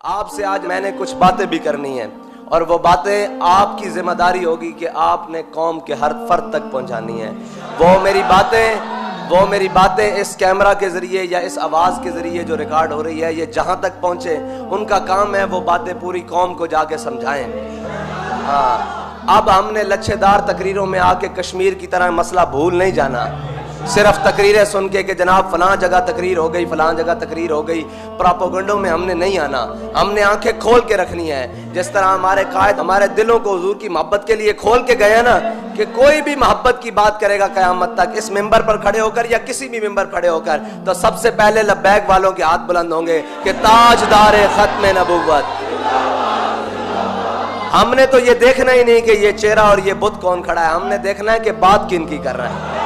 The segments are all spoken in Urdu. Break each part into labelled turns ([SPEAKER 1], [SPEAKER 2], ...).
[SPEAKER 1] آپ سے آج میں نے کچھ باتیں بھی کرنی ہیں اور وہ باتیں آپ کی ذمہ داری ہوگی کہ آپ نے قوم کے ہر فرد تک پہنچانی ہے. وہ میری باتیں اس کیمرہ کے ذریعے یا اس آواز کے ذریعے جو ریکارڈ ہو رہی ہے یہ جہاں تک پہنچے ان کا کام ہے وہ باتیں پوری قوم کو جا کے سمجھائیں. اب ہم نے لچھے دار تقریروں میں آ کے کشمیر کی طرح مسئلہ بھول نہیں جانا. صرف تقریریں سن کے کہ جناب فلاں جگہ تقریر ہو گئی فلاں جگہ تقریر ہو گئی پراپوگنڈوں میں ہم نے نہیں آنا. ہم نے آنکھیں کھول کے رکھنی ہے. جس طرح ہمارے قائد ہمارے دلوں کو حضور کی محبت کے لیے کھول کے گئے ہیں نا کہ کوئی بھی محبت کی بات کرے گا قیامت تک اس ممبر پر کھڑے ہو کر یا کسی بھی ممبر کھڑے ہو کر تو سب سے پہلے لبیک والوں کے ہاتھ بلند ہوں گے کہ تاجدار ختم نبوت. ہم نے تو یہ دیکھنا ہی نہیں کہ یہ چہرہ اور یہ بت کون کھڑا ہے. ہم نے دیکھنا ہے کہ بات کن کی کر رہا ہے.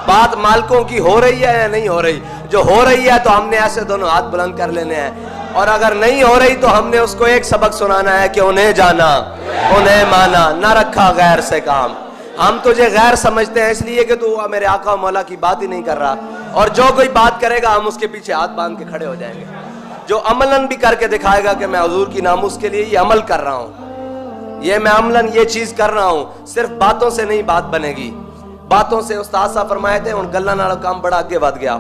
[SPEAKER 1] بات مالکوں کی ہو رہی ہے یا نہیں ہو رہی. جو ہو رہی ہے تو ہم نے ایسے دونوں ہاتھ بلند کر لینے ہیں اور اگر نہیں ہو رہی تو ہم نے اس کو ایک سبق سنانا ہے کہ انہیں جانا انہیں مانا نہ رکھا غیر سے کام. ہم تجھے غیر سمجھتے ہیں اس لیے کہ تو میرے آقا و مولا کی بات ہی نہیں کر رہا اور جو کوئی بات کرے گا ہم اس کے پیچھے ہاتھ باندھ کے کھڑے ہو جائیں گے. جو عملاً بھی کر کے دکھائے گا کہ میں حضور کی ناموس کے لیے یہ عمل کر رہا ہوں یہ میں عملاً یہ چیز کر رہا ہوں. صرف باتوں سے نہیں بات بنے گی. باتوں سے استاد صاحب فرمائے تھے ہن گلاں نال کام بڑا اگے ود گیا.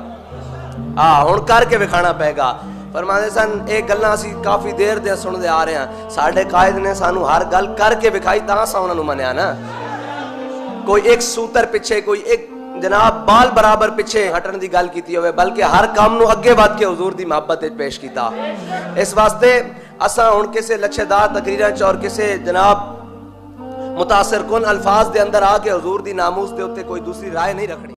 [SPEAKER 1] ہن کر کے وکھانا پے گا. فرماتے سن ایک گلاں اسی کافی دیر دے سنتے آ رہے ہیں. ساڈے قائد نے سانو ہر گل کر کے وکھائی تاں سا انہاں نوں منیا نا. کوئی ایک سوتر پیچھے کوئی ایک جناب بال برابر پیچھے ہٹن دی گل کیتی ہوئے بلکہ ہر کام نو اگے ود کے حضور دی محبت وچ پیش کیتا. اس واسطے اساں ہن کسے لچھے دار تقریراں چ اور کسے جناب متاثر کن الفاظ دے اندر آ کے حضور دی ناموس دے اوتے کوئی دوسری رائے نہیں رکھنی.